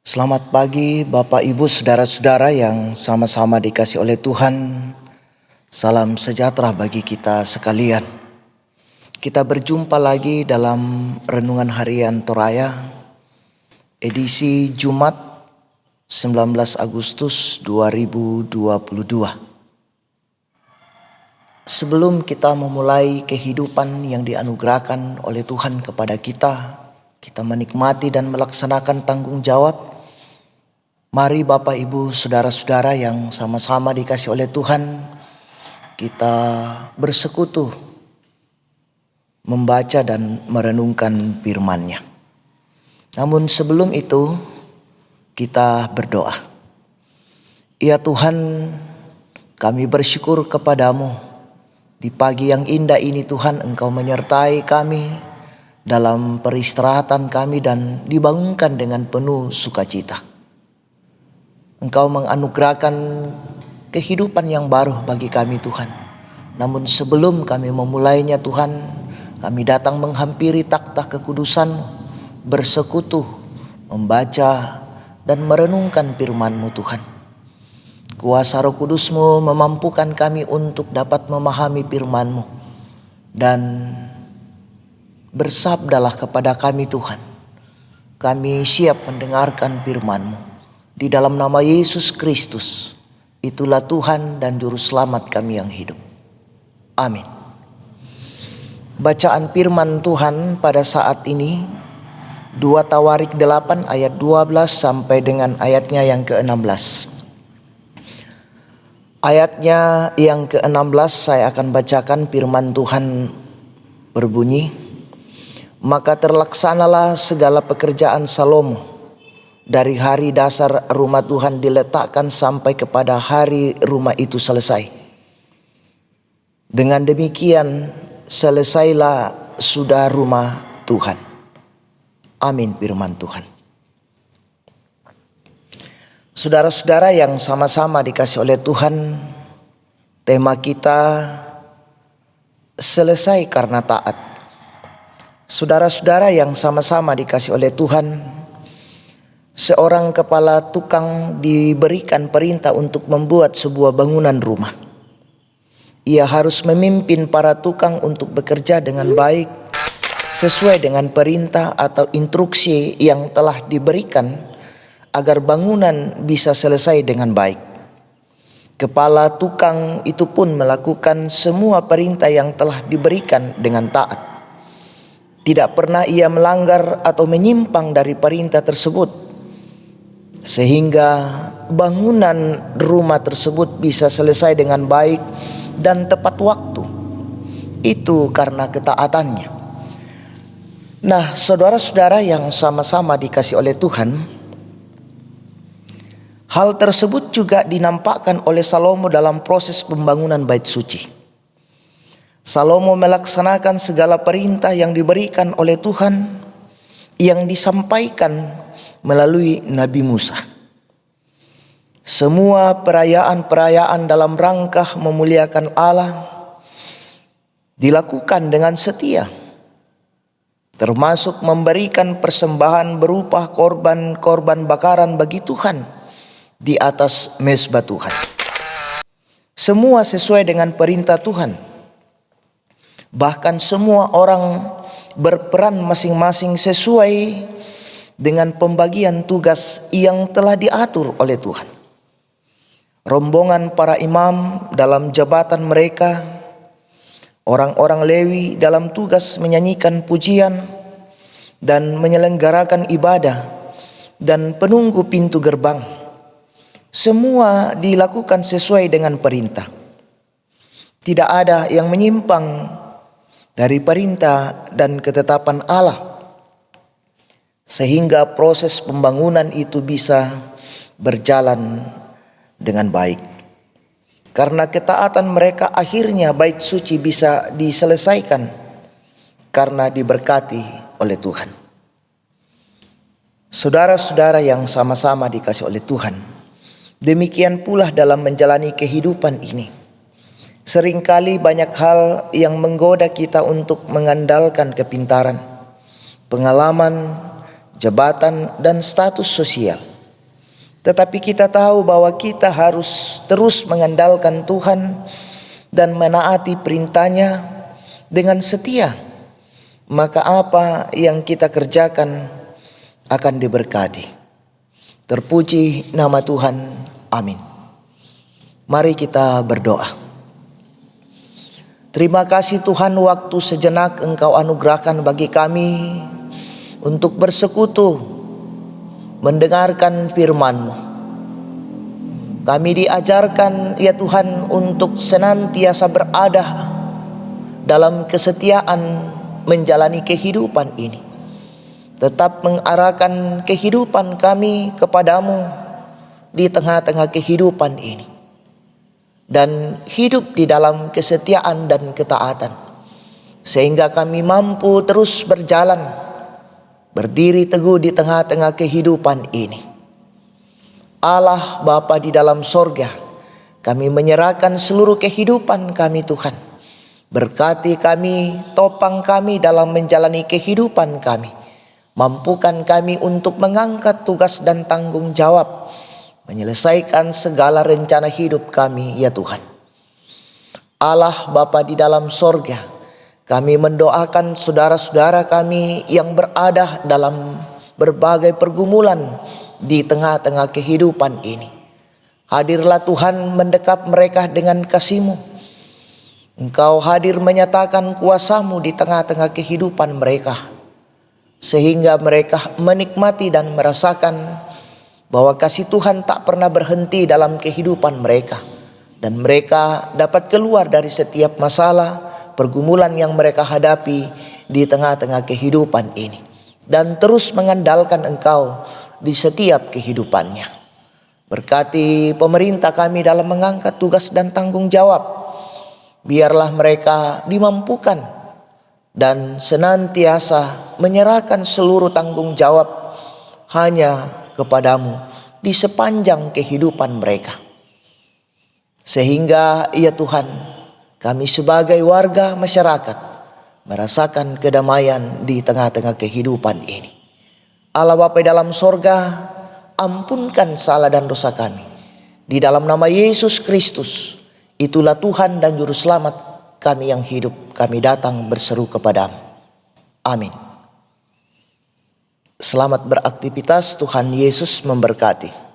Selamat pagi Bapak Ibu Saudara-saudara yang sama-sama dikasih oleh Tuhan. Salam sejahtera bagi kita sekalian. Kita berjumpa lagi dalam Renungan Harian Toraya edisi Jumat 19 Agustus 2022. Sebelum kita memulai kehidupan yang dianugerahkan oleh Tuhan kepada kita menikmati dan melaksanakan tanggung jawab. Mari Bapak Ibu Saudara-saudara yang sama-sama dikasih oleh Tuhan, kita bersekutu membaca dan merenungkan firman-Nya. Namun sebelum itu kita berdoa. Ya Tuhan, kami bersyukur kepadamu di pagi yang indah ini Tuhan, Engkau menyertai kami dalam peristirahatan kami dan dibangunkan dengan penuh sukacita. Engkau menganugerahkan kehidupan yang baru bagi kami Tuhan. Namun sebelum kami memulainya Tuhan, kami datang menghampiri takhta kekudusan-Mu, bersekutu, membaca dan merenungkan firman-Mu Tuhan. Kuasa Roh Kudus-Mu memampukan kami untuk dapat memahami firman-Mu. Dan bersabdalah kepada kami Tuhan. Kami siap mendengarkan firman-Mu. Di dalam nama Yesus Kristus, itulah Tuhan dan Juru Selamat kami yang hidup. Amin. Bacaan firman Tuhan pada saat ini 2 Tawarik 8 ayat 12 sampai dengan ayatnya yang ke-16. Ayatnya yang ke-16 saya akan bacakan. Firman Tuhan berbunyi, "Maka terlaksanalah segala pekerjaan Salomo dari hari dasar rumah Tuhan diletakkan sampai kepada hari rumah itu selesai. Dengan demikian selesailah sudah rumah Tuhan." Amin firman Tuhan. Saudara-saudara yang sama-sama dikasih oleh Tuhan, tema kita selesai karena taat. Saudara-saudara yang sama-sama dikasih oleh Tuhan, seorang kepala tukang diberikan perintah untuk membuat sebuah bangunan rumah. Ia harus memimpin para tukang untuk bekerja dengan baik sesuai dengan perintah atau instruksi yang telah diberikan agar bangunan bisa selesai dengan baik. Kepala tukang itu pun melakukan semua perintah yang telah diberikan dengan taat. Tidak pernah ia melanggar atau menyimpang dari perintah tersebut, sehingga bangunan rumah tersebut bisa selesai dengan baik dan tepat waktu. Itu karena ketaatannya. Nah, saudara-saudara yang sama-sama dikasih oleh Tuhan, hal tersebut juga dinampakkan oleh Salomo dalam proses pembangunan bait suci. Salomo melaksanakan segala perintah yang diberikan oleh Tuhan yang disampaikan melalui Nabi Musa. Semua perayaan-perayaan dalam rangka memuliakan Allah dilakukan dengan setia, termasuk memberikan persembahan berupa korban-korban bakaran bagi Tuhan di atas mezbah Tuhan. Semua sesuai dengan perintah Tuhan. Bahkan semua orang berperan masing-masing sesuai dengan pembagian tugas yang telah diatur oleh Tuhan. Rombongan para imam dalam jabatan mereka, orang-orang Lewi dalam tugas menyanyikan pujian dan menyelenggarakan ibadah, dan penunggu pintu gerbang. Semua dilakukan sesuai dengan perintah. Tidak ada yang menyimpang dari perintah dan ketetapan Allah, sehingga proses pembangunan itu bisa berjalan dengan baik. Karena ketaatan mereka, akhirnya bait suci bisa diselesaikan karena diberkati oleh Tuhan. Saudara-saudara yang sama-sama dikasih oleh Tuhan, demikian pula dalam menjalani kehidupan ini. Seringkali banyak hal yang menggoda kita untuk mengandalkan kepintaran, pengalaman, jabatan, dan status sosial. Tetapi kita tahu bahwa kita harus terus mengandalkan Tuhan dan menaati perintahnya dengan setia. Maka apa yang kita kerjakan akan diberkati. Terpuji nama Tuhan. Amin. Mari kita berdoa. Terima kasih Tuhan, waktu sejenak Engkau anugerahkan bagi kami untuk bersekutu mendengarkan firman-Mu. Kami diajarkan ya Tuhan untuk senantiasa berada dalam kesetiaan menjalani kehidupan ini. Tetap mengarahkan kehidupan kami kepadamu di tengah-tengah kehidupan ini. Dan hidup di dalam kesetiaan dan ketaatan. Sehingga kami mampu terus berjalan, berdiri teguh di tengah-tengah kehidupan ini. Allah Bapa di dalam sorga, kami menyerahkan seluruh kehidupan kami Tuhan. Berkati kami, topang kami dalam menjalani kehidupan kami. Mampukan kami untuk mengangkat tugas dan tanggung jawab, menyelesaikan segala rencana hidup kami ya Tuhan. Allah Bapa di dalam sorga, kami mendoakan saudara-saudara kami yang berada dalam berbagai pergumulan di tengah-tengah kehidupan ini. Hadirlah Tuhan, mendekap mereka dengan kasih-Mu. Engkau hadir menyatakan kuasa-Mu di tengah-tengah kehidupan mereka, sehingga mereka menikmati dan merasakan bahwa kasih Tuhan tak pernah berhenti dalam kehidupan mereka. Dan mereka dapat keluar dari setiap masalah, pergumulan yang mereka hadapi di tengah-tengah kehidupan ini. Dan terus mengandalkan Engkau di setiap kehidupannya. Berkati pemerintah kami dalam mengangkat tugas dan tanggung jawab. Biarlah mereka dimampukan dan senantiasa menyerahkan seluruh tanggung jawab hanya kepadamu di sepanjang kehidupan mereka. Sehingga ya Tuhan, kami sebagai warga masyarakat merasakan kedamaian di tengah-tengah kehidupan ini. Allah Bapa dalam sorga, ampunkan salah dan dosa kami. Di dalam nama Yesus Kristus, itulah Tuhan dan Juru Selamat kami yang hidup, kami datang berseru kepadamu. Amin. Selamat beraktivitas, Tuhan Yesus memberkati.